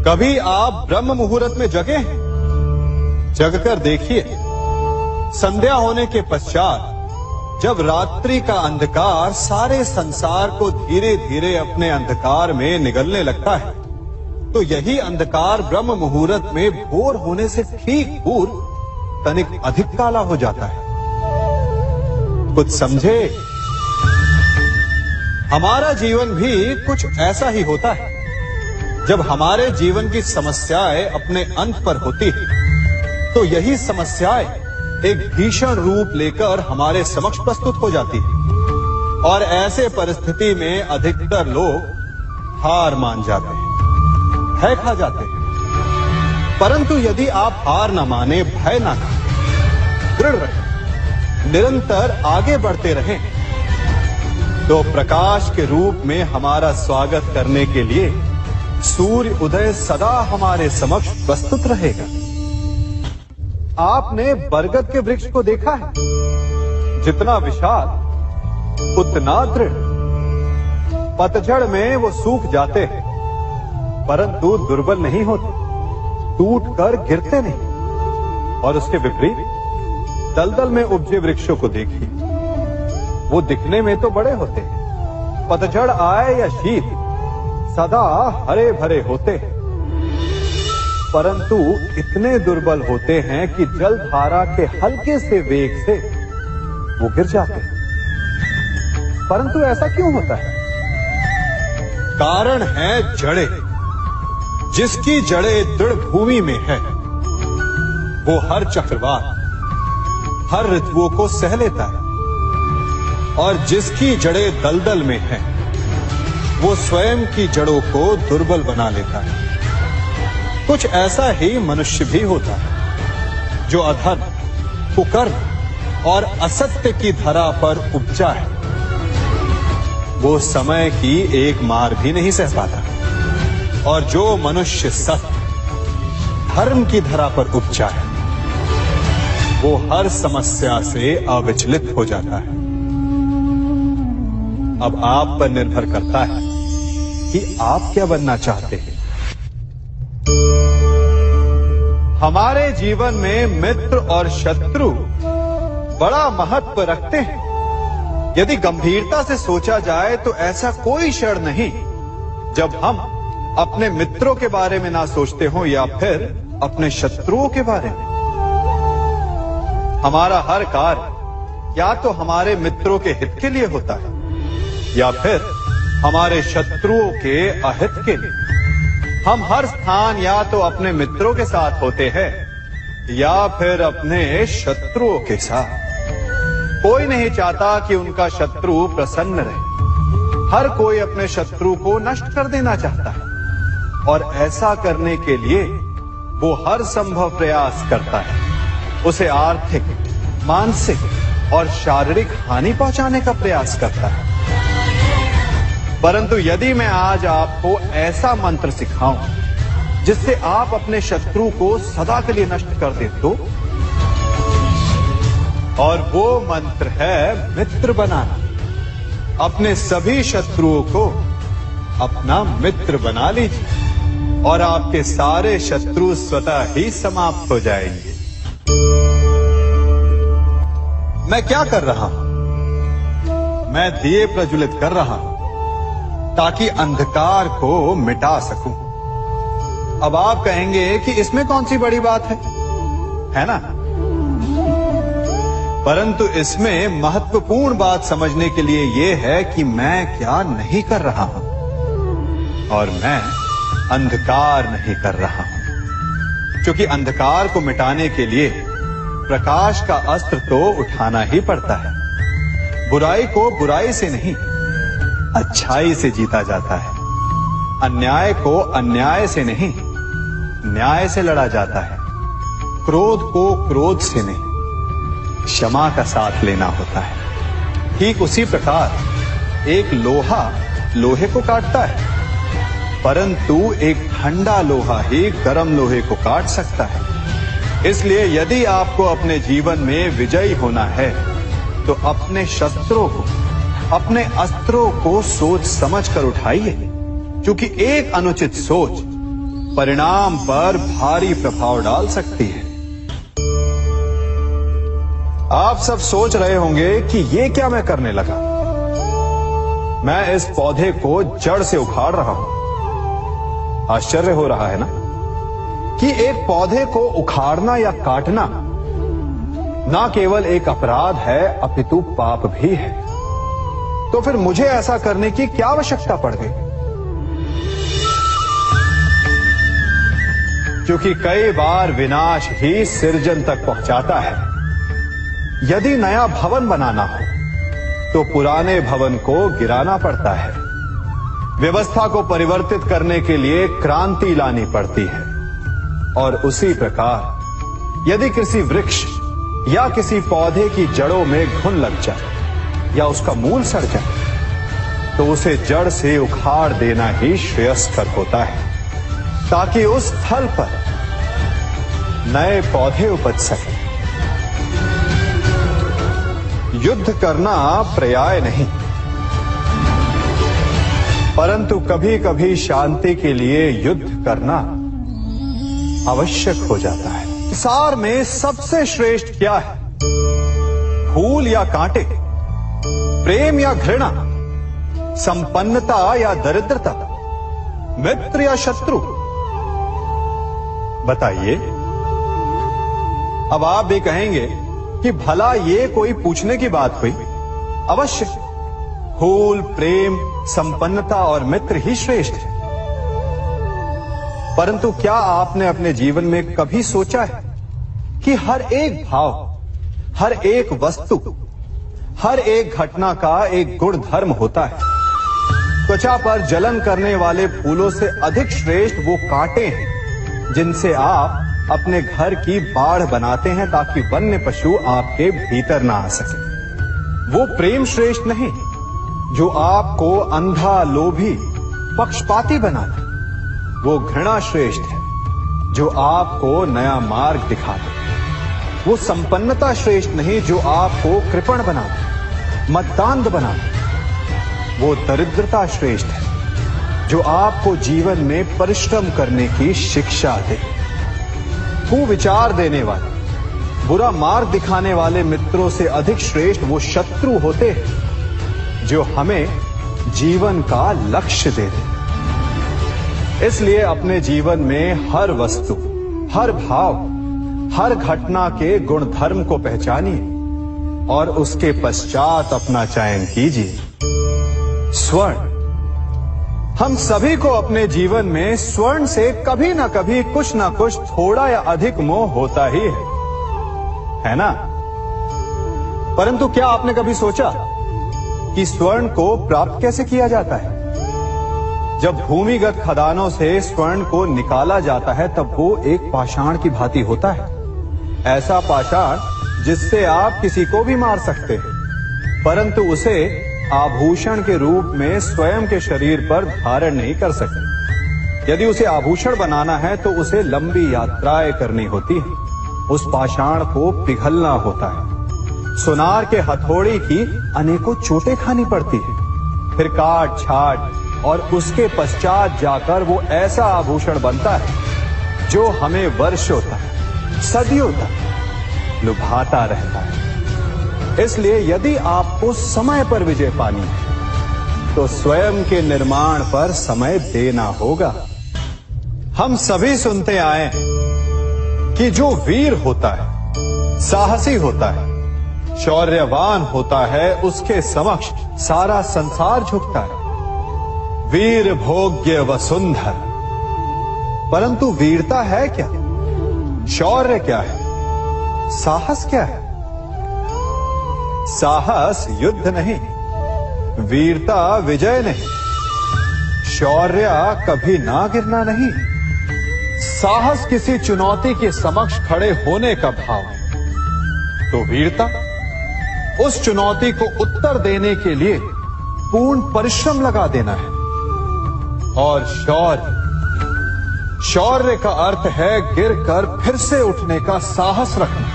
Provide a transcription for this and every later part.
कभी आप ब्रह्म मुहूर्त में जगे हैं? जगकर देखिए, संध्या होने के पश्चात जब रात्रि का अंधकार सारे संसार को धीरे धीरे अपने अंधकार में निगलने लगता है, तो यही अंधकार ब्रह्म मुहूर्त में भोर होने से ठीक पूर्व तनिक अधिक काला हो जाता है। कुछ समझे? हमारा जीवन भी कुछ ऐसा ही होता है। जब हमारे जीवन की समस्याएं अपने अंत पर होती है, तो यही समस्याएं एक भीषण रूप लेकर हमारे समक्ष प्रस्तुत हो जाती है और ऐसे परिस्थिति में अधिकतर लोग हार मान जाते हैं, भय खा जाते हैं। परंतु यदि आप हार न माने, भय न खाएं, दृढ़ रहें, निरंतर आगे बढ़ते रहें, तो प्रकाश के रूप में हमारा स्वागत करने के लिए सूर्य उदय सदा हमारे समक्ष प्रस्तुत रहेगा। आपने बरगद के वृक्ष को देखा है? जितना विशाल उतना दृढ़। पतझड़ में वो सूख जाते हैं, परंतु दुर्बल नहीं होते, टूटकर गिरते नहीं। और उसके विपरीत दलदल में उपजे वृक्षों को देखिए, वो दिखने में तो बड़े होते हैं, पतझड़ आए या शीत सदा हरे भरे होते हैं, परंतु इतने दुर्बल होते हैं कि जलधारा के हल्के से वेग से वो गिर जाते हैं। परंतु ऐसा क्यों होता है? कारण है जड़ें। जिसकी जड़ें दृढ़ भूमि में है, वो हर चक्रवात, हर ऋतुओं को सह लेता है, और जिसकी जड़ें दलदल में है, वो स्वयं की जड़ों को दुर्बल बना लेता है। कुछ ऐसा ही मनुष्य भी होता है, जो अधर्म, कुकर्म और असत्य की धरा पर उपजा है। वो समय की एक मार भी नहीं सह पाता, और जो मनुष्य सत्य, धर्म की धरा पर उपजा है, वो हर समस्या से अविचलित हो जाता है। अब आप पर निर्भर करता है कि आप क्या बनना चाहते हैं। हमारे जीवन में मित्र और शत्रु बड़ा महत्व रखते हैं। यदि गंभीरता से सोचा जाए तो ऐसा कोई क्षण नहीं जब हम अपने मित्रों के बारे में ना सोचते हो या फिर अपने शत्रुओं के बारे में। हमारा हर कार्य या तो हमारे मित्रों के हित के लिए होता है या फिर हमारे शत्रुओं के अहित के लिए। हम हर स्थान या तो अपने मित्रों के साथ होते हैं या फिर अपने शत्रुओं के साथ। कोई नहीं चाहता कि उनका शत्रु प्रसन्न रहे। हर कोई अपने शत्रु को नष्ट कर देना चाहता है, और ऐसा करने के लिए वो हर संभव प्रयास करता है। उसे आर्थिक, मानसिक और शारीरिक हानि पहुंचाने का प्रयास करता है। परंतु यदि मैं आज आपको ऐसा मंत्र सिखाऊं जिससे आप अपने शत्रु को सदा के लिए नष्ट कर दे तो, और वो मंत्र है मित्र बनाना। अपने सभी शत्रुओं को अपना मित्र बना लीजिए और आपके सारे शत्रु स्वतः ही समाप्त हो जाएंगे। मैं क्या कर रहा हूं? मैं दिए प्रज्वलित कर रहा हूं ताकि अंधकार को मिटा सकूं। अब आप कहेंगे कि इसमें कौन सी बड़ी बात है ना? परंतु इसमें महत्वपूर्ण बात समझने के लिए यह है कि मैं क्या नहीं कर रहा हूं, और मैं अंधकार नहीं कर रहा हूं। क्योंकि अंधकार को मिटाने के लिए प्रकाश का अस्त्र तो उठाना ही पड़ता है। बुराई को बुराई से नहीं, अच्छाई से जीता जाता है। अन्याय को अन्याय से नहीं, न्याय से लड़ा जाता है। क्रोध को क्रोध से नहीं, क्षमा का साथ लेना होता है। ठीक उसी प्रकार एक लोहा लोहे को काटता है, परंतु एक ठंडा लोहा ही गर्म लोहे को काट सकता है। इसलिए यदि आपको अपने जीवन में विजयी होना है, तो अपने शस्त्रों को, अपने अस्त्रों को सोच समझ कर उठाइए, क्योंकि एक अनुचित सोच परिणाम पर भारी प्रभाव डाल सकती है। आप सब सोच रहे होंगे कि ये क्या मैं करने लगा। मैं इस पौधे को जड़ से उखाड़ रहा हूं। आश्चर्य हो रहा है ना कि एक पौधे को उखाड़ना या काटना ना केवल एक अपराध है अपितु पाप भी है। तो फिर मुझे ऐसा करने की क्या आवश्यकता पड़ गई? क्योंकि कई बार विनाश ही सृजन तक पहुंचाता है। यदि नया भवन बनाना हो तो पुराने भवन को गिराना पड़ता है। व्यवस्था को परिवर्तित करने के लिए क्रांति लानी पड़ती है। और उसी प्रकार यदि किसी वृक्ष या किसी पौधे की जड़ों में घुन लग जाए या उसका मूल सड़ जाए तो उसे जड़ से उखाड़ देना ही श्रेयस्कर होता है, ताकि उस स्थल पर नए पौधे उपज सके। युद्ध करना पर्याय नहीं, परंतु कभी कभी शांति के लिए युद्ध करना आवश्यक हो जाता है। सार में सबसे श्रेष्ठ क्या है? फूल या कांटे, प्रेम या घृणा, संपन्नता या दरिद्रता, मित्र या शत्रु? बताइए। अब आप भी कहेंगे कि भला ये कोई पूछने की बात हुई? अवश्य, फूल, प्रेम, संपन्नता और मित्र ही श्रेष्ठ है। परंतु क्या आपने अपने जीवन में कभी सोचा है कि हर एक भाव, हर एक वस्तु, हर एक घटना का एक गुण धर्म होता है? त्वचा पर जलन करने वाले फूलों से अधिक श्रेष्ठ वो कांटे हैं जिनसे आप अपने घर की बाढ़ बनाते हैं ताकि वन्य पशु आपके भीतर ना आ सके। वो प्रेम श्रेष्ठ नहीं जो आपको अंधा, लोभी, पक्षपाती बनाता। वो घृणा श्रेष्ठ है जो आपको नया मार्ग दिखाता। वो संपन्नता श्रेष्ठ नहीं जो आपको कृपण बनाता, मद्दांध बनाता। वो दरिद्रता श्रेष्ठ है जो आपको जीवन में परिश्रम करने की शिक्षा दे। कुविचार देने वाले, बुरा मार्ग दिखाने वाले मित्रों से अधिक श्रेष्ठ वो शत्रु होते हैं जो हमें जीवन का लक्ष्य देते। इसलिए अपने जीवन में हर वस्तु, हर भाव, हर घटना के गुण धर्म को पहचानिए और उसके पश्चात अपना चयन कीजिए। स्वर्ण। हम सभी को अपने जीवन में स्वर्ण से कभी ना कभी कुछ ना कुछ थोड़ा या अधिक मोह होता ही है ना? परंतु क्या आपने कभी सोचा कि स्वर्ण को प्राप्त कैसे किया जाता है? जब भूमिगत खदानों से स्वर्ण को निकाला जाता है तब वो एक पाषाण की भांति होता है। ऐसा पाषाण जिससे आप किसी को भी मार सकते हैं, परंतु उसे आभूषण के रूप में स्वयं के शरीर पर धारण नहीं कर सकते। यदि उसे आभूषण बनाना है तो उसे लंबी यात्राएं करनी होती है। उस पाषाण को पिघलना होता है। सुनार के हथौड़ी की अनेकों चोटें खानी पड़ती है। फिर काट छाट और उसके पश्चात जाकर वो ऐसा आभूषण बनता है जो हमें वर्षों तक, सदियों तक लुभाता रहता है। इसलिए यदि आपको समय पर विजय पानी है तो स्वयं के निर्माण पर समय देना होगा। हम सभी सुनते आए कि जो वीर होता है, साहसी होता है, शौर्यवान होता है, उसके समक्ष सारा संसार झुकता है। वीर भोग्य वसुंधर। परंतु वीरता है क्या? शौर्य क्या है? साहस क्या है? साहस युद्ध नहीं, वीरता विजय नहीं, शौर्य कभी ना गिरना नहीं। साहस किसी चुनौती के समक्ष खड़े होने का भाव है, तो वीरता उस चुनौती को उत्तर देने के लिए पूर्ण परिश्रम लगा देना है। और शौर्य का अर्थ है गिरकर फिर से उठने का साहस रखना,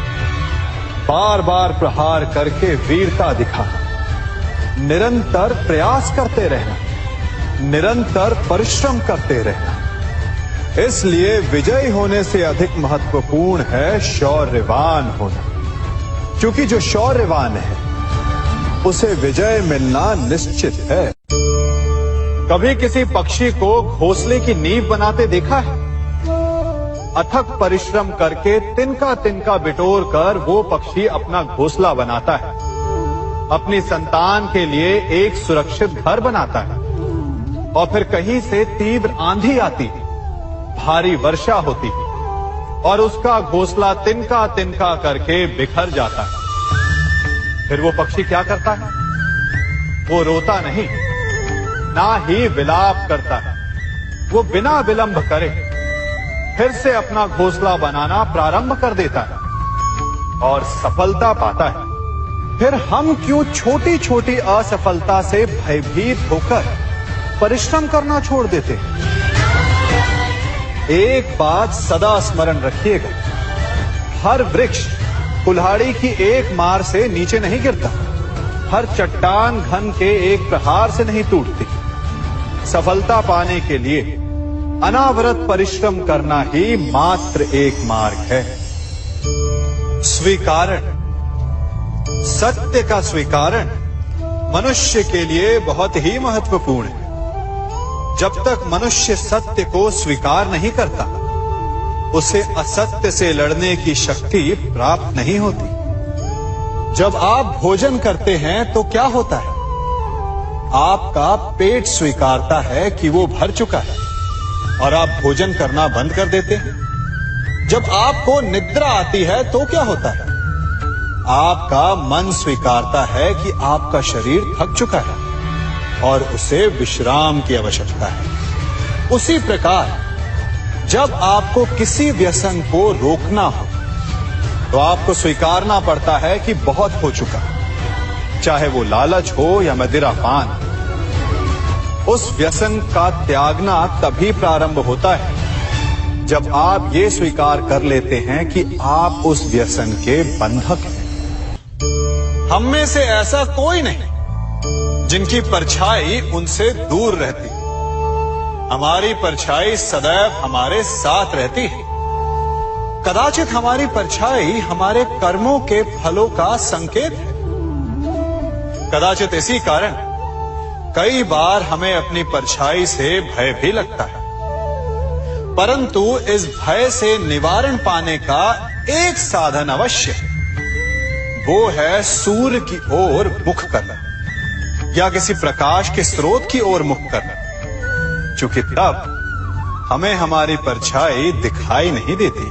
बार बार प्रहार करके वीरता दिखाना, निरंतर प्रयास करते रहना, निरंतर परिश्रम करते रहना। इसलिए विजयी होने से अधिक महत्वपूर्ण है शौर्यवान होना, क्योंकि जो शौर्यवान है उसे विजय मिलना निश्चित है। कभी किसी पक्षी को घोंसले की नींव बनाते देखा है? अथक परिश्रम करके तिनका तिनका बिटोर कर वो पक्षी अपना घोंसला बनाता है, अपनी संतान के लिए एक सुरक्षित घर बनाता है। और फिर कहीं से तीव्र आंधी आती है, भारी वर्षा होती है और उसका घोंसला तिनका तिनका करके बिखर जाता है। फिर वो पक्षी क्या करता है? वो रोता नहीं, ना ही विलाप करता है। वो बिना विलंब करे फिर से अपना घोंसला बनाना प्रारंभ कर देता है और सफलता पाता है। फिर हम क्यों छोटी छोटी असफलता से भयभीत होकर परिश्रम करना छोड़ देते हैं? एक बात सदा स्मरण रखिएगा, हर वृक्ष कुल्हाड़ी की एक मार से नीचे नहीं गिरता, हर चट्टान घन के एक प्रहार से नहीं टूटती। सफलता पाने के लिए अनावरत परिश्रम करना ही मात्र एक मार्ग है। स्वीकारण, सत्य का स्वीकारण मनुष्य के लिए बहुत ही महत्वपूर्ण है। जब तक मनुष्य सत्य को स्वीकार नहीं करता, उसे असत्य से लड़ने की शक्ति प्राप्त नहीं होती। जब आप भोजन करते हैं तो क्या होता है? आपका पेट स्वीकारता है कि वो भर चुका है और आप भोजन करना बंद कर देते हैं। जब आपको निद्रा आती है तो क्या होता है? आपका मन स्वीकारता है कि आपका शरीर थक चुका है और उसे विश्राम की आवश्यकता है। उसी प्रकार जब आपको किसी व्यसन को रोकना हो तो आपको स्वीकारना पड़ता है कि बहुत हो चुका, चाहे वो लालच हो या मदिरापान। उस व्यसन का त्यागना तभी प्रारंभ होता है जब आप ये स्वीकार कर लेते हैं कि आप उस व्यसन के बंधक हैं। हम में से ऐसा कोई नहीं जिनकी परछाई उनसे दूर रहती। हमारी परछाई सदैव हमारे साथ रहती है। कदाचित हमारी परछाई हमारे कर्मों के फलों का संकेत है। कदाचित इसी कारण कई बार हमें अपनी परछाई से भय भी लगता है, परंतु इस भय से निवारण पाने का एक साधन अवश्य है। वो है सूर्य की ओर मुख करना या किसी प्रकाश के स्रोत की ओर मुख करना, क्योंकि तब हमें हमारी परछाई दिखाई नहीं देती।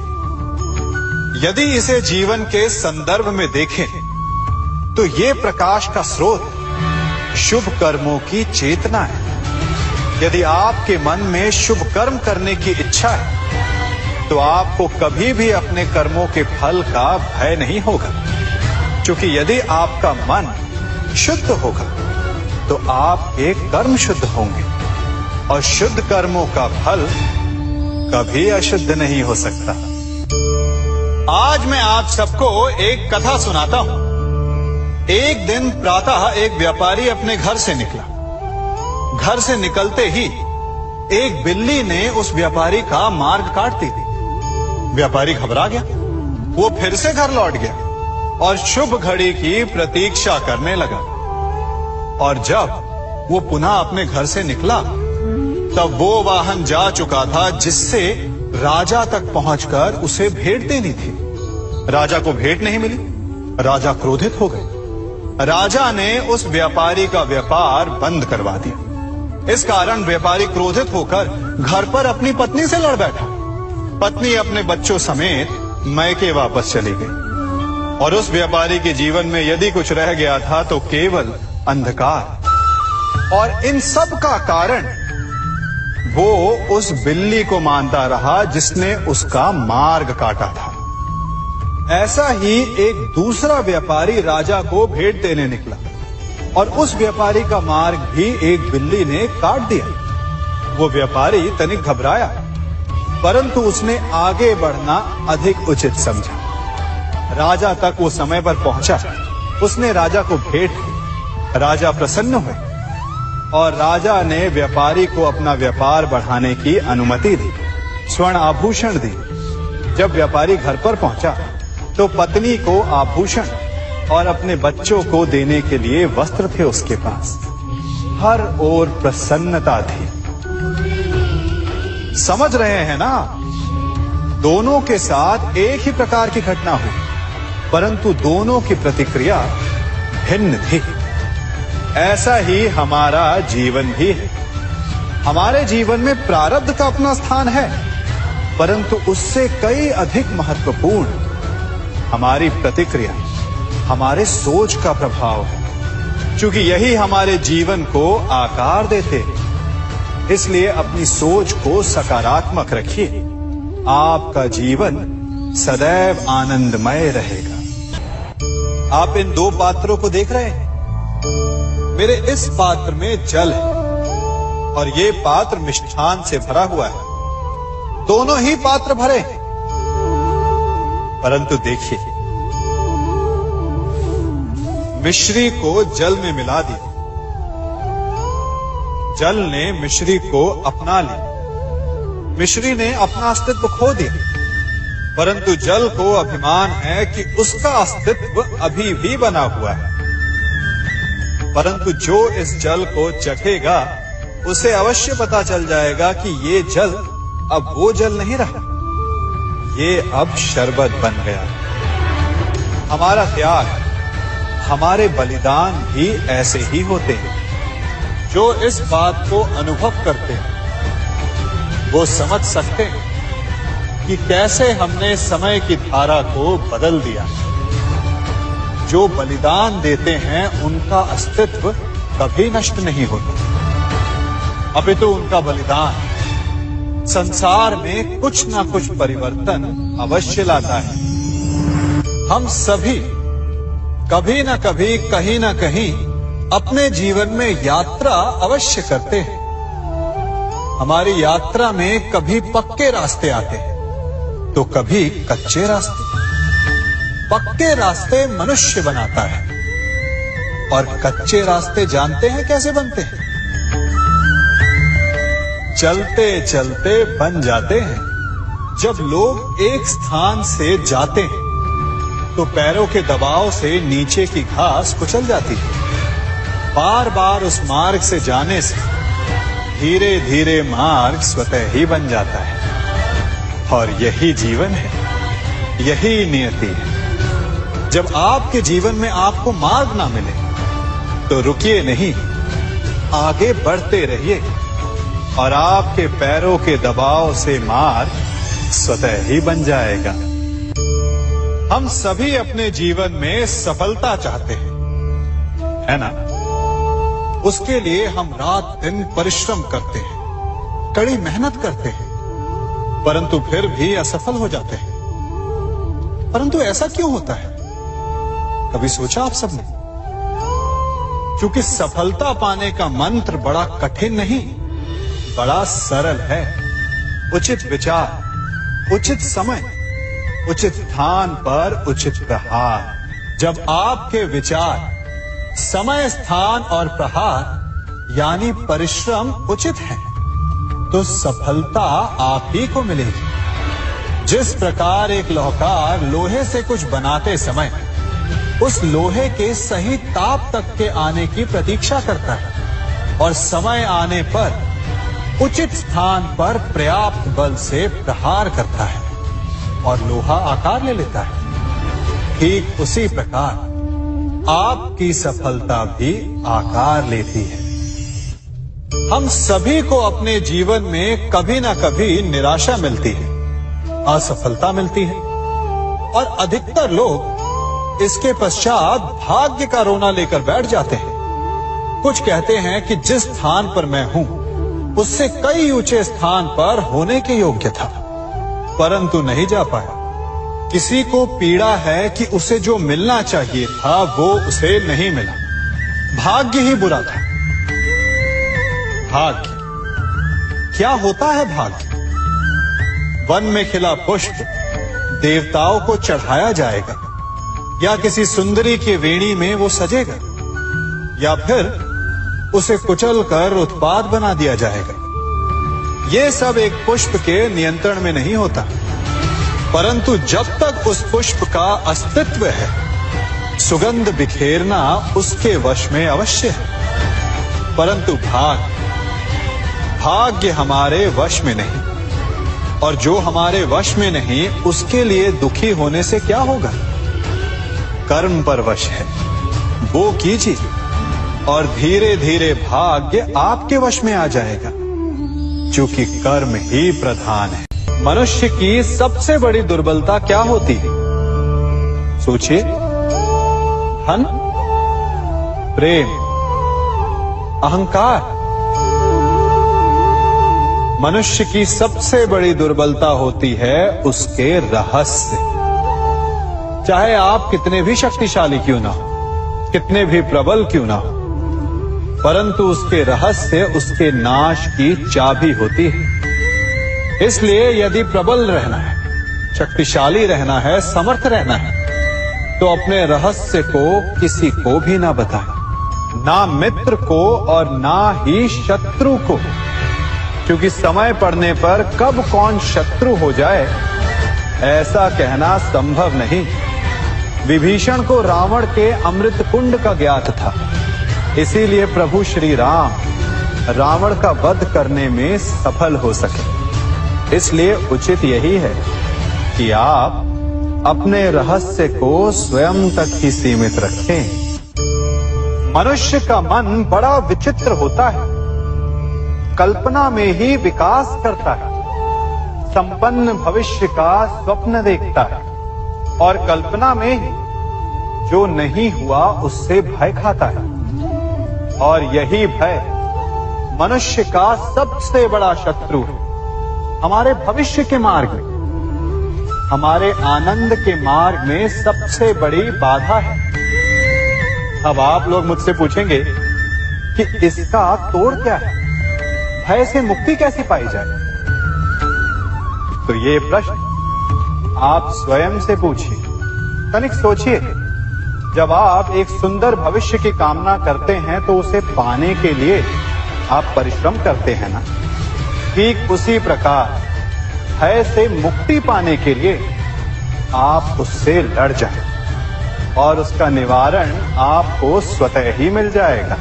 यदि इसे जीवन के संदर्भ में देखें तो ये प्रकाश का स्रोत शुभ कर्मों की चेतना है। यदि आपके मन में शुभ कर्म करने की इच्छा है तो आपको कभी भी अपने कर्मों के फल का भय नहीं होगा, क्योंकि यदि आपका मन शुद्ध होगा तो आपके कर्म शुद्ध होंगे और शुद्ध कर्मों का फल कभी अशुद्ध नहीं हो सकता। आज मैं आप सबको एक कथा सुनाता हूं। एक दिन प्रातः एक व्यापारी अपने घर से निकला। घर से निकलते ही एक बिल्ली ने उस व्यापारी का मार्ग काट दी। व्यापारी घबरा गया। वो फिर से घर लौट गया और शुभ घड़ी की प्रतीक्षा करने लगा। और जब वो पुनः अपने घर से निकला तब वो वाहन जा चुका था जिससे राजा तक पहुंचकर उसे भेंट देनी थी। राजा को भेंट नहीं मिली। राजा क्रोधित हो गए। राजा ने उस व्यापारी का व्यापार बंद करवा दिया। इस कारण व्यापारी क्रोधित होकर घर पर अपनी पत्नी से लड़ बैठा। पत्नी अपने बच्चों समेत मैके वापस चली गई और उस व्यापारी के जीवन में यदि कुछ रह गया था तो केवल अंधकार। और इन सब का कारण वो उस बिल्ली को मानता रहा जिसने उसका मार्ग काटा था। ऐसा ही एक दूसरा व्यापारी राजा को भेंट देने निकला और उस व्यापारी का मार्ग भी एक बिल्ली ने काट दिया। वो व्यापारी तनिक घबराया, परंतु उसने आगे बढ़ना अधिक उचित समझा। राजा तक वो समय पर पहुंचा। उसने राजा को भेंट दी। राजा प्रसन्न हुए और राजा ने व्यापारी को अपना व्यापार बढ़ाने की अनुमति दी। स्वर्ण आभूषण दिए। जब व्यापारी घर पर पहुंचा तो पत्नी को आभूषण और अपने बच्चों को देने के लिए वस्त्र थे उसके पास। हर ओर प्रसन्नता थी। समझ रहे हैं ना, दोनों के साथ एक ही प्रकार की घटना हुई, परंतु दोनों की प्रतिक्रिया भिन्न थी। ऐसा ही हमारा जीवन भी है। हमारे जीवन में प्रारब्ध का अपना स्थान है, परंतु उससे कई अधिक महत्वपूर्ण हमारी प्रतिक्रिया, हमारे सोच का प्रभाव है। क्योंकि यही हमारे जीवन को आकार देते हैं। इसलिए अपनी सोच को सकारात्मक रखिए। आपका जीवन सदैव आनंदमय रहेगा। आप इन दो पात्रों को देख रहे हैं। मेरे इस पात्र में जल है और ये पात्र मिष्ठान से भरा हुआ है। दोनों ही पात्र भरे हैं, परंतु देखिए, मिश्री को जल में मिला दिया। जल ने मिश्री को अपना लिया। मिश्री ने अपना अस्तित्व खो दिया, परंतु जल को अभिमान है कि उसका अस्तित्व अभी भी बना हुआ है। परंतु जो इस जल को चखेगा उसे अवश्य पता चल जाएगा कि ये जल अब वो जल नहीं रहा, ये अब शरबत बन गया। हमारा त्याग, हमारे बलिदान भी ऐसे ही होते हैं। जो इस बात को अनुभव करते हैं वो समझ सकते हैं कि कैसे हमने समय की धारा को बदल दिया। जो बलिदान देते हैं उनका अस्तित्व कभी नष्ट नहीं होता, अपितु उनका बलिदान संसार में कुछ ना कुछ परिवर्तन अवश्य लाता है। हम सभी कभी न कभी, कहीं न कहीं अपने जीवन में यात्रा अवश्य करते हैं। हमारी यात्रा में कभी पक्के रास्ते आते हैं तो कभी कच्चे रास्ते। पक्के रास्ते मनुष्य बनाता है और कच्चे रास्ते जानते हैं कैसे बनते हैं? चलते चलते बन जाते हैं। जब लोग एक स्थान से जाते हैं तो पैरों के दबाव से नीचे की घास कुचल जाती है। बार बार उस मार्ग से जाने से धीरे धीरे मार्ग स्वतः ही बन जाता है। और यही जीवन है, यही नियति है। जब आपके जीवन में आपको मार्ग ना मिले तो रुकिए नहीं, आगे बढ़ते रहिए और आपके पैरों के दबाव से मार्ग स्वतः ही बन जाएगा। हम सभी अपने जीवन में सफलता चाहते हैं, है ना? उसके लिए हम रात दिन परिश्रम करते हैं, कड़ी मेहनत करते हैं, परंतु फिर भी असफल हो जाते हैं। परंतु ऐसा क्यों होता है? कभी सोचा आप सबने? क्योंकि सफलता पाने का मंत्र बड़ा कठिन नहीं, बड़ा सरल है। उचित विचार, उचित समय, उचित स्थान पर उचित प्रहार। जब आपके विचार, समय, स्थान और प्रहार यानी परिश्रम उचित है तो सफलता आप ही को मिलेगी। जिस प्रकार एक लोहार लोहे से कुछ बनाते समय उस लोहे के सही ताप तक के आने की प्रतीक्षा करता है और समय आने पर उचित स्थान पर पर्याप्त बल से प्रहार करता है और लोहा आकार ले लेता है, ठीक उसी प्रकार आपकी सफलता भी आकार लेती है। हम सभी को अपने जीवन में कभी ना कभी निराशा मिलती है, असफलता मिलती है और अधिकतर लोग इसके पश्चात भाग्य का रोना लेकर बैठ जाते हैं। कुछ कहते हैं कि जिस स्थान पर मैं हूं उससे कई ऊंचे स्थान पर होने के योग्य था, परंतु नहीं जा पाया। किसी को पीड़ा है कि उसे जो मिलना चाहिए था वो उसे नहीं मिला। भाग्य ही बुरा था। भाग्य क्या होता है? भाग्य वन में खिला पुष्प देवताओं को चढ़ाया जाएगा या किसी सुंदरी की वेणी में वो सजेगा या फिर उसे कुचल कर उत्पाद बना दिया जाएगा ये सब एक पुष्प के नियंत्रण में नहीं होता, परंतु जब तक उस पुष्प का अस्तित्व है, सुगंध बिखेरना उसके वश में अवश्य है। परंतु भाग्य हमारे वश में नहीं, और जो हमारे वश में नहीं उसके लिए दुखी होने से क्या होगा। कर्म पर वश है, वो कीजिए और धीरे धीरे भाग्य आपके वश में आ जाएगा, क्योंकि कर्म ही प्रधान है। मनुष्य की सबसे बड़ी दुर्बलता क्या होती है? सोचिए। धन, प्रेम, अहंकार। मनुष्य की सबसे बड़ी दुर्बलता होती है उसके रहस्य। चाहे आप कितने भी शक्तिशाली क्यों ना हो, कितने भी प्रबल क्यों ना हो, परंतु उसके रहस्य उसके नाश की चाबी होती है। इसलिए यदि प्रबल रहना है, शक्तिशाली रहना है, समर्थ रहना है, तो अपने रहस्य को किसी को भी ना बताएं, ना मित्र को और ना ही शत्रु को, क्योंकि समय पड़ने पर कब कौन शत्रु हो जाए ऐसा कहना संभव नहीं। विभीषण को रावण के अमृत कुंड का ज्ञात था, इसीलिए प्रभु श्री राम रावण का वध करने में सफल हो सके। इसलिए उचित यही है कि आप अपने रहस्य को स्वयं तक ही सीमित रखें। मनुष्य का मन बड़ा विचित्र होता है, कल्पना में ही विकास करता है, संपन्न भविष्य का स्वप्न देखता है और कल्पना में ही जो नहीं हुआ उससे भय खाता है। और यही भय मनुष्य का सबसे बड़ा शत्रु है। हमारे भविष्य के मार्ग में, हमारे आनंद के मार्ग में सबसे बड़ी बाधा है। अब आप लोग मुझसे पूछेंगे कि इसका तोड़ क्या है, भय से मुक्ति कैसे पाई जाए? तो ये प्रश्न आप स्वयं से पूछिए। तनिक सोचिए, जब आप एक सुंदर भविष्य की कामना करते हैं तो उसे पाने के लिए आप परिश्रम करते हैं ना। ठीक उसी प्रकार भय से मुक्ति पाने के लिए आप उससे लड़ जाएं और उसका निवारण आपको स्वतः ही मिल जाएगा।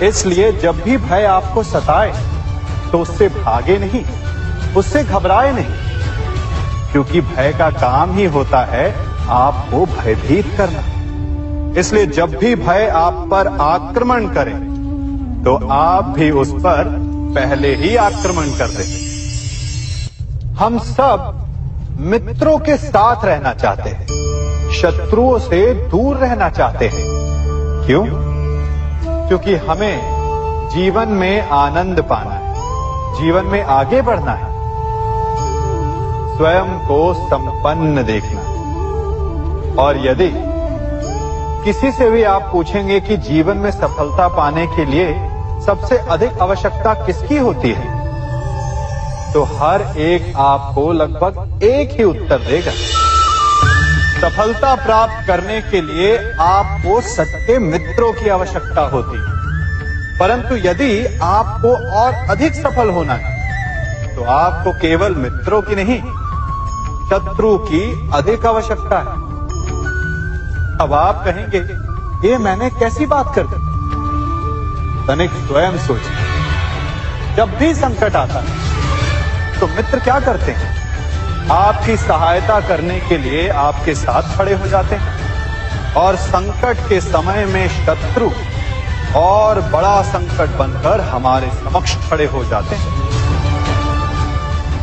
इसलिए जब भी भय आपको सताए तो उससे भागे नहीं, उससे घबराए नहीं, क्योंकि भय का काम ही होता है आपको भयभीत करना। इसलिए जब भी भय आप पर आक्रमण करे तो आप भी उस पर पहले ही आक्रमण कर दें। हम सब मित्रों के साथ रहना चाहते हैं, शत्रुओं से दूर रहना चाहते हैं। क्यों? क्योंकि हमें जीवन में आनंद पाना है, जीवन में आगे बढ़ना है, स्वयं को संपन्न देखना है। और यदि किसी से भी आप पूछेंगे कि जीवन में सफलता पाने के लिए सबसे अधिक आवश्यकता किसकी होती है, तो हर एक आपको लगभग एक ही उत्तर देगा। सफलता प्राप्त करने के लिए आपको सच्चे मित्रों की आवश्यकता होती है। परंतु यदि आपको और अधिक सफल होना है तो आपको केवल मित्रों की नहीं, शत्रु की अधिक आवश्यकता है। अब आप कहेंगे, ये मैंने कैसी बात कर दी? तनिक स्वयं सोचिए। जब भी संकट आता है तो मित्र क्या करते हैं? आपकी सहायता करने के लिए आपके साथ खड़े हो जाते हैं, और संकट के समय में शत्रु और बड़ा संकट बनकर हमारे समक्ष खड़े हो जाते हैं।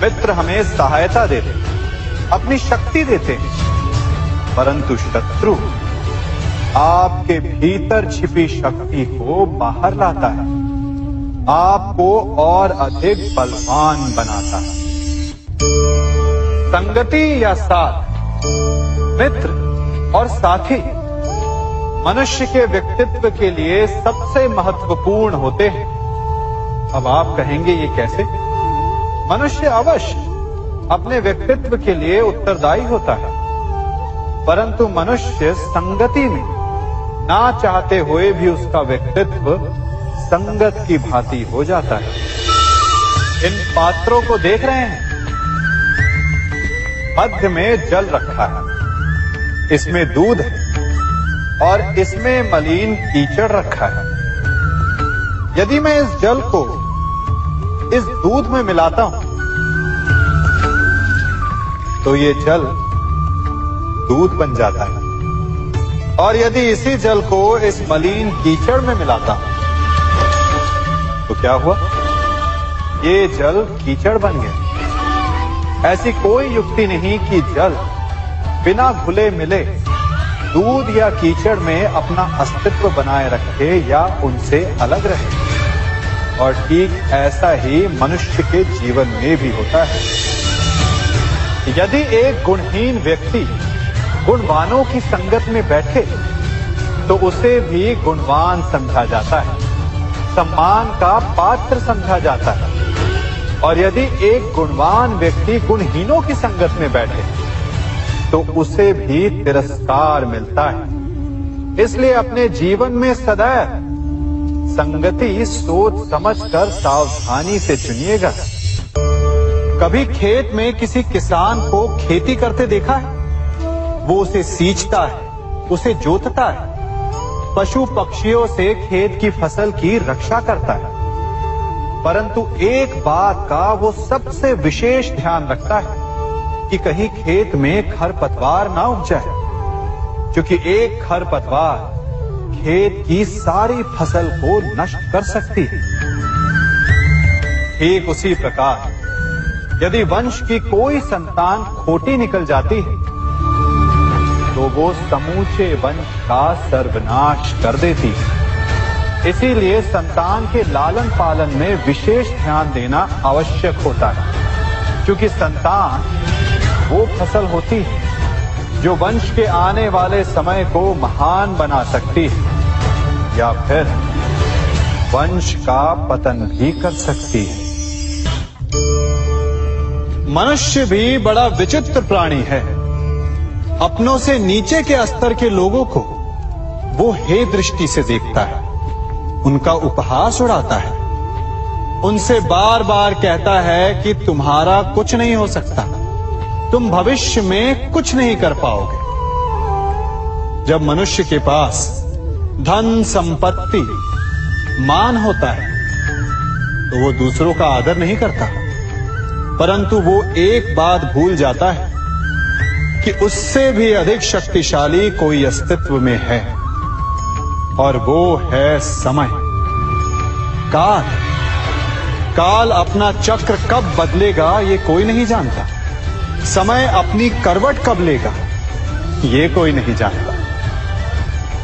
मित्र हमें सहायता देते हैं, अपनी शक्ति देते हैं, परंतु शत्रु आपके भीतर छिपी शक्ति को बाहर लाता है, आपको और अधिक बलवान बनाता है। संगति या साथ, मित्र और साथी मनुष्य के व्यक्तित्व के लिए सबसे महत्वपूर्ण होते हैं। अब आप कहेंगे, ये कैसे? मनुष्य अवश्य अपने व्यक्तित्व के लिए उत्तरदायी होता है, परंतु मनुष्य संगति में ना चाहते हुए भी उसका व्यक्तित्व संगत की भांति हो जाता है। इन पात्रों को देख रहे हैं? मध्य में जल रखा है, इसमें दूध है और इसमें मलिन कीचड़ रखा है। यदि मैं इस जल को इस दूध में मिलाता हूं तो ये जल दूध बन जाता है, और यदि इसी जल को इस मलिन कीचड़ में मिलाता हूं तो क्या हुआ? ये जल कीचड़ बन गया। ऐसी कोई युक्ति नहीं कि जल बिना घुले मिले दूध या कीचड़ में अपना अस्तित्व बनाए रखे या उनसे अलग रहे। और ठीक ऐसा ही मनुष्य के जीवन में भी होता है। यदि एक गुणहीन व्यक्ति गुणवानों की संगत में बैठे तो उसे भी गुणवान समझा जाता है, सम्मान का पात्र समझा जाता है। और यदि एक गुणवान व्यक्ति गुणहीनों की संगत में बैठे तो उसे भी तिरस्कार मिलता है। इसलिए अपने जीवन में सदैव संगति सोच समझकर सावधानी से चुनिएगा। कभी खेत में किसी किसान को खेती करते देखा है? वो उसे सींचता है, उसे जोतता है, पशु पक्षियों से खेत की फसल की रक्षा करता है, परंतु एक बात का वो सबसे विशेष ध्यान रखता है कि कहीं खेत में खरपतवार ना उग जाए, क्योंकि एक खरपतवार खेत की सारी फसल को नष्ट कर सकती है। ठीक उसी प्रकार यदि वंश की कोई संतान खोटी निकल जाती है तो वो समूचे वंश का सर्वनाश कर देती है। इसीलिए संतान के लालन पालन में विशेष ध्यान देना आवश्यक होता है, क्योंकि संतान वो फसल होती है जो वंश के आने वाले समय को महान बना सकती है या फिर वंश का पतन भी कर सकती है। मनुष्य भी बड़ा विचित्र प्राणी है। अपनों से नीचे के स्तर के लोगों को वो हे दृष्टि से देखता है, उनका उपहास उड़ाता है, उनसे बार बार कहता है कि तुम्हारा कुछ नहीं हो सकता, तुम भविष्य में कुछ नहीं कर पाओगे। जब मनुष्य के पास धन संपत्ति मान होता है तो वो दूसरों का आदर नहीं करता, परंतु वो एक बात भूल जाता है कि उससे भी अधिक शक्तिशाली कोई अस्तित्व में है, और वो है समय। काल काल अपना चक्र कब बदलेगा ये कोई नहीं जानता। समय अपनी करवट कब लेगा ये कोई नहीं जानता।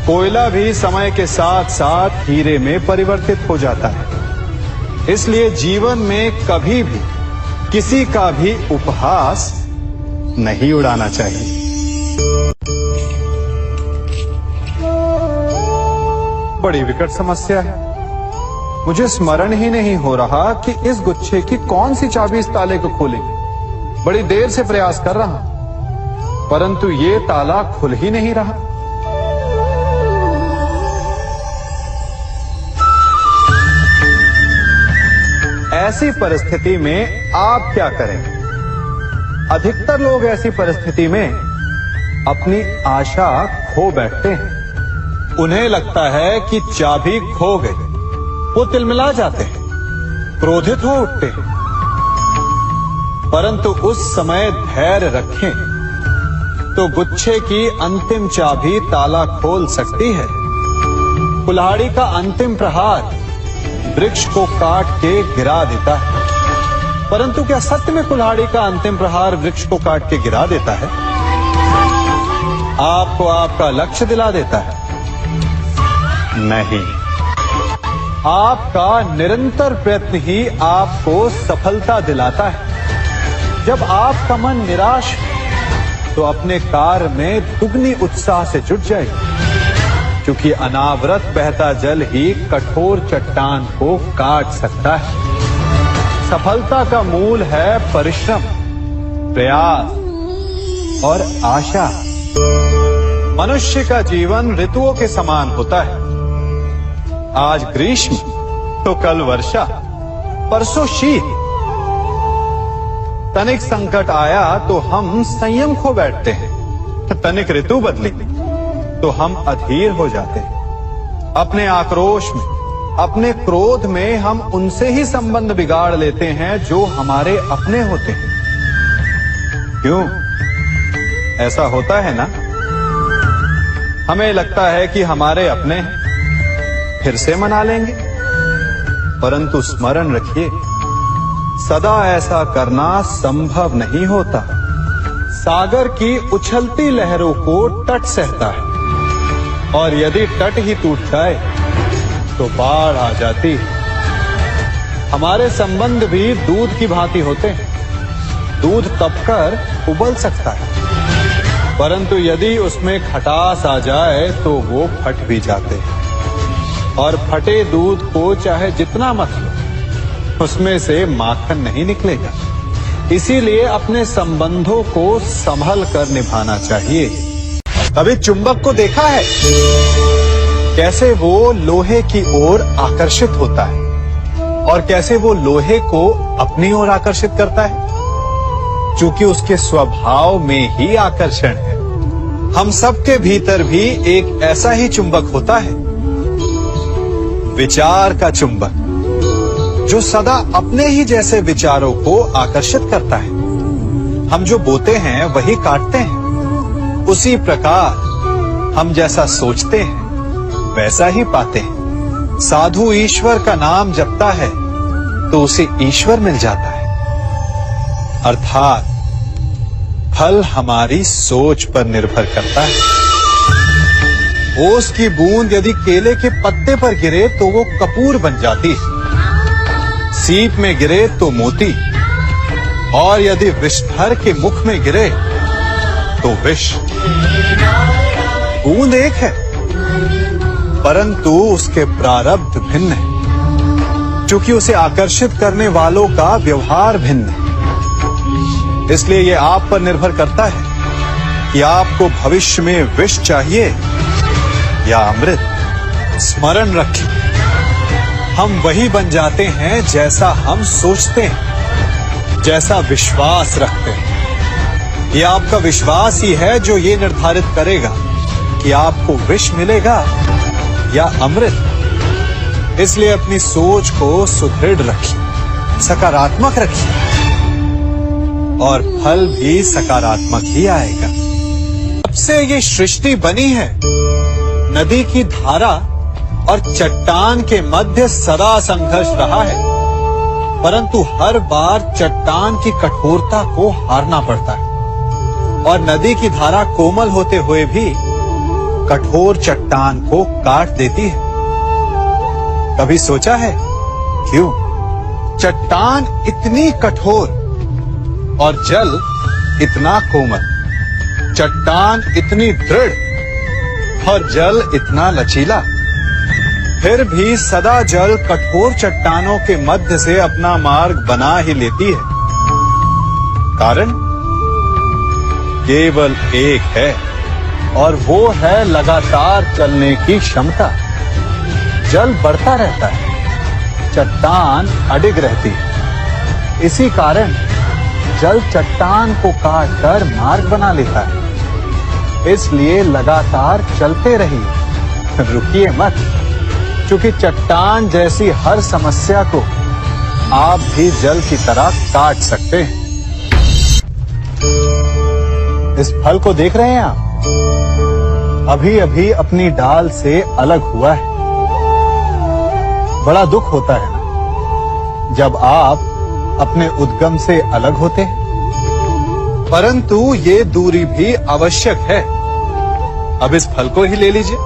कोयला भी समय के साथ साथ हीरे में परिवर्तित हो जाता है। इसलिए जीवन में कभी भी किसी का भी उपहास नहीं उड़ाना चाहिए। बड़ी विकट समस्या है। मुझे स्मरण ही नहीं हो रहा कि इस गुच्छे की कौन सी चाबी इस ताले को खोलेगी। बड़ी देर से प्रयास कर रहा हूं, परंतु ये ताला खुल ही नहीं रहा। ऐसी परिस्थिति में आप क्या करेंगे? अधिकतर लोग ऐसी परिस्थिति में अपनी आशा खो बैठते हैं। उन्हें लगता है कि चाबी खो गई। वो तिलमिला जाते हैं, क्रोधित हो उठते हैं, परंतु उस समय धैर्य रखें तो गुच्छे की अंतिम चाबी ताला खोल सकती है। कुल्हाड़ी का अंतिम प्रहार वृक्ष को काट के गिरा देता है, परंतु क्या सत्य में कुल्हाड़ी का अंतिम प्रहार वृक्ष को काट के गिरा देता है? आपको आपका लक्ष्य दिला देता है? नहीं, आपका निरंतर प्रयत्न ही आपको सफलता दिलाता है। जब आपका मन निराश तो अपने कार्य में दुगनी उत्साह से जुट जाइए, क्योंकि अनावरत बहता जल ही कठोर चट्टान को काट सकता है। सफलता का मूल है परिश्रम, प्रयास और आशा। मनुष्य का जीवन ऋतुओं के समान होता है। आज ग्रीष्म तो कल वर्षा, परसों शीत तनिक संकट आया तो हम संयम खो बैठते हैं, तनिक ऋतु बदली तो हम अधीर हो जाते हैं। अपने आक्रोश में, अपने क्रोध में हम उनसे ही संबंध बिगाड़ लेते हैं जो हमारे अपने होते हैं। क्यों ऐसा होता है ना? हमें लगता है कि हमारे अपने हैं, फिर से मना लेंगे, परंतु स्मरण रखिए, सदा ऐसा करना संभव नहीं होता। सागर की उछलती लहरों को तट सहता है, और यदि तट ही टूट जाए तो बाढ़ आ जाती है। हमारे संबंध भी दूध की भांति होते हैं। दूध तपकर उबल सकता है, परंतु यदि उसमें खटास आ जाए तो वो फट भी जाते हैं। और फटे दूध को चाहे जितना मत लो, उसमें से माखन नहीं निकलेगा। इसीलिए अपने संबंधों को संभल कर निभाना चाहिए। कभी चुंबक को देखा है कैसे वो लोहे की ओर आकर्षित होता है, और कैसे वो लोहे को अपनी ओर आकर्षित करता है? चूंकि उसके स्वभाव में ही आकर्षण है। हम सबके भीतर भी एक ऐसा ही चुंबक होता है, विचार का चुंबक, जो सदा अपने ही जैसे विचारों को आकर्षित करता है। हम जो बोते हैं वही काटते हैं। उसी प्रकार हम जैसा सोचते हैं वैसा ही पाते हैं। साधु ईश्वर का नाम जपता है तो उसे ईश्वर मिल जाता है। अर्थात फल हमारी सोच पर निर्भर करता है। ओस की बूंद यदि केले के पत्ते पर गिरे तो वो कपूर बन जाती है, सीप में गिरे तो मोती, और यदि विषधर के मुख में गिरे तो विष। बूंद एक है, परंतु उसके प्रारब्ध भिन्न है, क्योंकि उसे आकर्षित करने वालों का व्यवहार भिन्न है। इसलिए यह आप पर निर्भर करता है कि आपको भविष्य में विष चाहिए या अमृत। स्मरण रखें, हम वही बन जाते हैं जैसा हम सोचते हैं, जैसा विश्वास रखते हैं। यह आपका विश्वास ही है जो ये निर्धारित करेगा कि आपको विष मिलेगा या अमृत। इसलिए अपनी सोच को सुदृढ़ रखिए, सकारात्मक रखिए, और फल भी सकारात्मक ही आएगा। जब से ये सृष्टि बनी है, नदी की धारा और चट्टान के मध्य सदा संघर्ष रहा है, परंतु हर बार चट्टान की कठोरता को हारना पड़ता है, और नदी की धारा कोमल होते हुए भी कठोर चट्टान को काट देती है। कभी सोचा है क्यों? चट्टान इतनी कठोर और जल इतना कोमल, चट्टान इतनी दृढ़ और जल इतना लचीला, फिर भी सदा जल कठोर चट्टानों के मध्य से अपना मार्ग बना ही लेती है। कारण केवल एक है, और वो है लगातार चलने की क्षमता। जल बढ़ता रहता है, चट्टान अडिग रहती है। इसी कारण जल चट्टान को काटकर मार्ग बना लेता है। इसलिए लगातार चलते रहिए, रुकिए मत, क्योंकि चट्टान जैसी हर समस्या को आप भी जल की तरह काट सकते हैं। इस फल को देख रहे हैं आप? अभी अभी अपनी डाल से अलग हुआ है। बड़ा दुख होता है ना जब आप अपने उद्गम से अलग होते हैं, परंतु ये दूरी भी आवश्यक है। अब इस फल को ही ले लीजिए।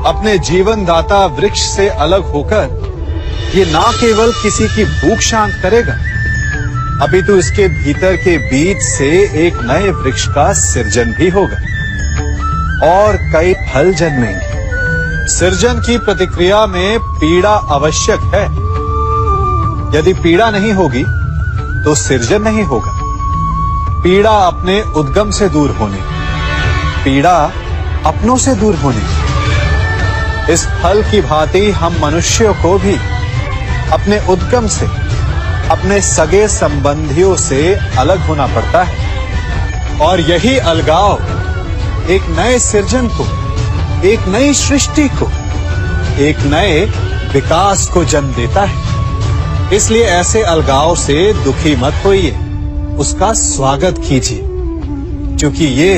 अपने जीवनदाता वृक्ष से अलग होकर ये ना केवल किसी की भूख शांत करेगा, अभी तो इसके भीतर के बीज से एक नए वृक्ष का सृजन भी होगा और कई फल जन्मेंगे। सृजन की प्रतिक्रिया में पीड़ा आवश्यक है। यदि पीड़ा नहीं होगी तो सृजन नहीं होगा। पीड़ा अपने उद्गम से दूर होने, पीड़ा अपनों से दूर होने। इस फल की भांति हम मनुष्यों को भी अपने उद्गम से, अपने सगे संबंधियों से अलग होना पड़ता है। और यही अलगाव एक नए सृजन को, एक नई सृष्टि को, एक नए विकास को जन्म देता है। इसलिए ऐसे अलगाव से दुखी मत होइए, उसका स्वागत कीजिए, क्योंकि ये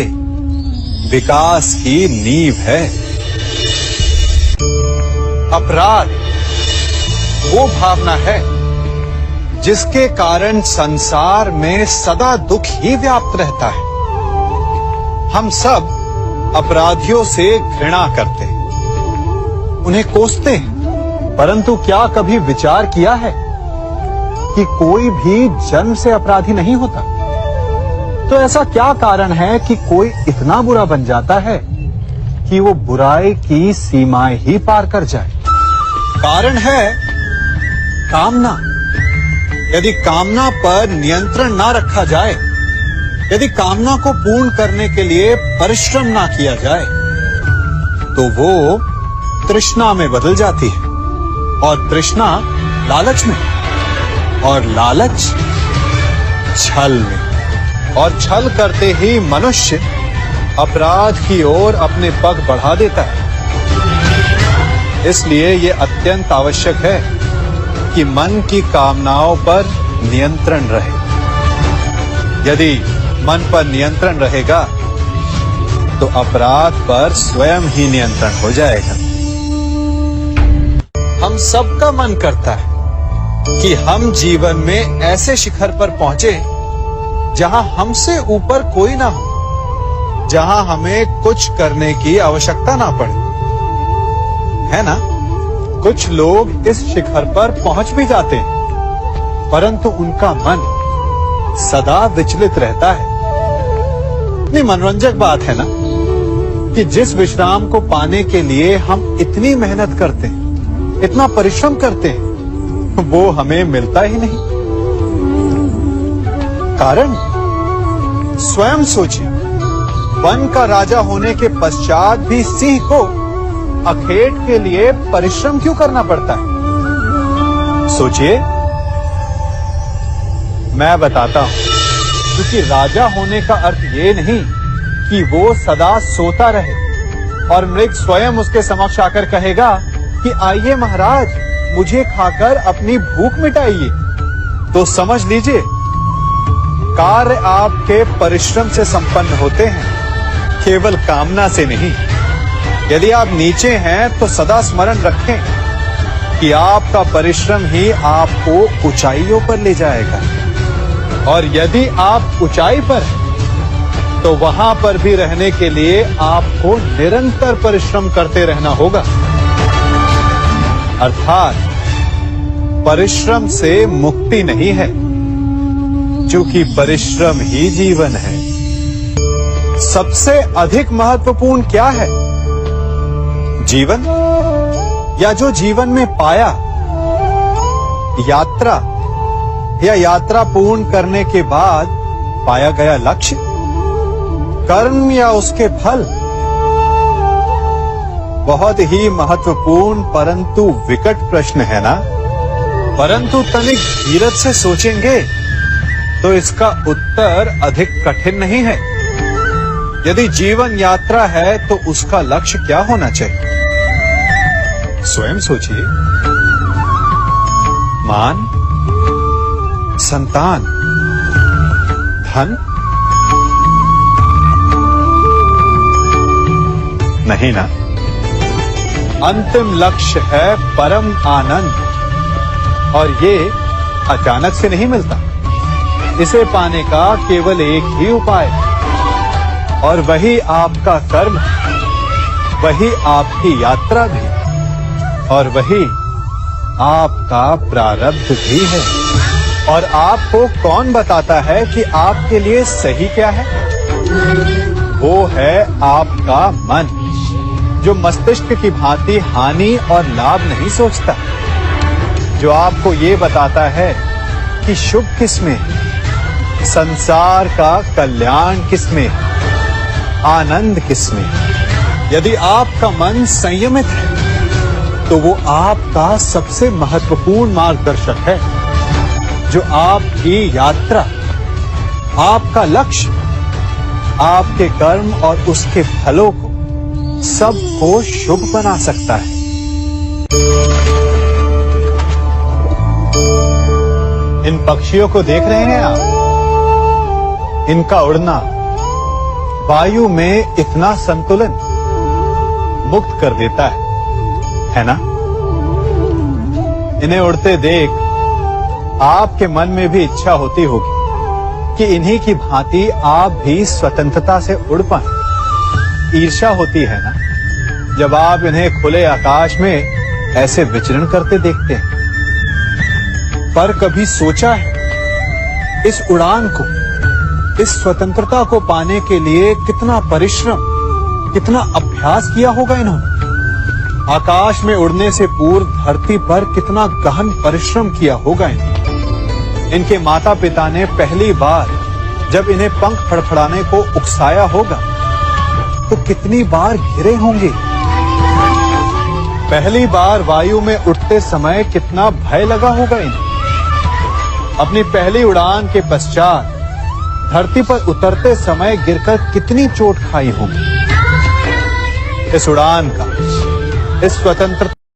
विकास की नींव है। अपराध वो भावना है जिसके कारण संसार में सदा दुख ही व्याप्त रहता है। हम सब अपराधियों से घृणा करते हैं, उन्हें कोसते हैं, परंतु क्या कभी विचार किया है कि कोई भी जन्म से अपराधी नहीं होता? तो ऐसा क्या कारण है कि कोई इतना बुरा बन जाता है कि वो बुराई की सीमाएं ही पार कर जाए? कारण है कामना। यदि कामना पर नियंत्रण ना रखा जाए, यदि कामना को पूर्ण करने के लिए परिश्रम ना किया जाए, तो वो तृष्णा में बदल जाती है, और तृष्णा लालच में, और लालच छल में, और छल करते ही मनुष्य अपराध की ओर अपने पग बढ़ा देता है। इसलिए ये अत्यंत आवश्यक है कि मन की कामनाओं पर नियंत्रण रहे। यदि मन पर नियंत्रण रहेगा तो अपराध पर स्वयं ही नियंत्रण हो जाएगा। हम सबका मन करता है कि हम जीवन में ऐसे शिखर पर पहुंचे जहां हमसे ऊपर कोई ना हो, जहां हमें कुछ करने की आवश्यकता ना पड़े, है ना? कुछ लोग इस शिखर पर पहुंच भी जाते हैं, परंतु उनका मन सदा विचलित रहता है। इतनी मनोरंजक बात है ना कि जिस विश्राम को पाने के लिए हम इतनी मेहनत करते हैं, इतना परिश्रम करते हैं, वो हमें मिलता ही नहीं। कारण स्वयं सोचिए, वन का राजा होने के पश्चात भी सिंह को अखेट के लिए परिश्रम क्यों करना पड़ता है? सोचिए। मैं बताता हूं, क्योंकि राजा होने का अर्थ ये नहीं कि वो सदा सोता रहे और मृग स्वयं उसके समक्ष आकर कहेगा कि आइए महाराज, मुझे खाकर अपनी भूख मिटाइए। तो समझ लीजिए, कार्य आपके परिश्रम से संपन्न होते हैं, केवल कामना से नहीं। यदि आप नीचे हैं तो सदा स्मरण रखें कि आपका परिश्रम ही आपको ऊंचाइयों पर ले जाएगा, और यदि आप ऊंचाई पर हैं तो वहां पर भी रहने के लिए आपको निरंतर परिश्रम करते रहना होगा। अर्थात परिश्रम से मुक्ति नहीं है, क्योंकि परिश्रम ही जीवन है। सबसे अधिक महत्वपूर्ण क्या है? जीवन, या जो जीवन में पाया, यात्रा, या यात्रा पूर्ण करने के बाद पाया गया लक्ष्य, कर्म या उसके फल? बहुत ही महत्वपूर्ण परंतु विकट प्रश्न है ना? परंतु तनिक धीरज से सोचेंगे तो इसका उत्तर अधिक कठिन नहीं है। यदि जीवन यात्रा है तो उसका लक्ष्य क्या होना चाहिए? स्वयं सोचिए। मान, संतान, धन? नहीं ना। अंतिम लक्ष्य है परम आनंद, और ये अचानक से नहीं मिलता। इसे पाने का केवल एक ही उपाय है, और वही आपका कर्म, वही आपकी यात्रा भी, और वही आपका प्रारब्ध भी है। और आपको कौन बताता है कि आपके लिए सही क्या है? वो है आपका मन, जो मस्तिष्क की भांति हानि और लाभ नहीं सोचता, जो आपको ये बताता है कि शुभ किसमें, संसार का कल्याण किसमें, आनंद किसमें। यदि आपका मन संयमित है तो वो आपका सबसे महत्वपूर्ण मार्गदर्शक है। जो आपकी यात्रा, आपका लक्ष्य, आपके कर्म और उसके फलों को सबको शुभ बना सकता है। इन पक्षियों को देख रहे हैं आप? इनका उड़ना वायु में इतना संतुलन मुक्त कर देता है ना? इन्हें उड़ते देख आपके मन में भी इच्छा होती होगी कि इन्हीं की भांति आप भी स्वतंत्रता से उड़ पाएं। ईर्ष्या होती है ना, जब आप इन्हें खुले आकाश में ऐसे विचरण करते देखते हैं। पर कभी सोचा है इस उड़ान को, इस स्वतंत्रता को पाने के लिए कितना परिश्रम, कितना अभ्यास किया होगा इन्होंने? आकाश में उड़ने से पूर्व धरती पर कितना गहन परिश्रम किया होगा इन्होंने। इनके माता पिता ने पहली बार जब इन्हें पंख फड़फड़ाने को उकसाया होगा तो कितनी बार घिरे होंगे। पहली बार वायु में उड़ते समय कितना भय लगा होगा इन्हें। अपनी पहली उड़ान के पश्चात धरती पर उतरते समय गिरकर कितनी चोट खाई होगी। इस उड़ान का, इस स्वतंत्रता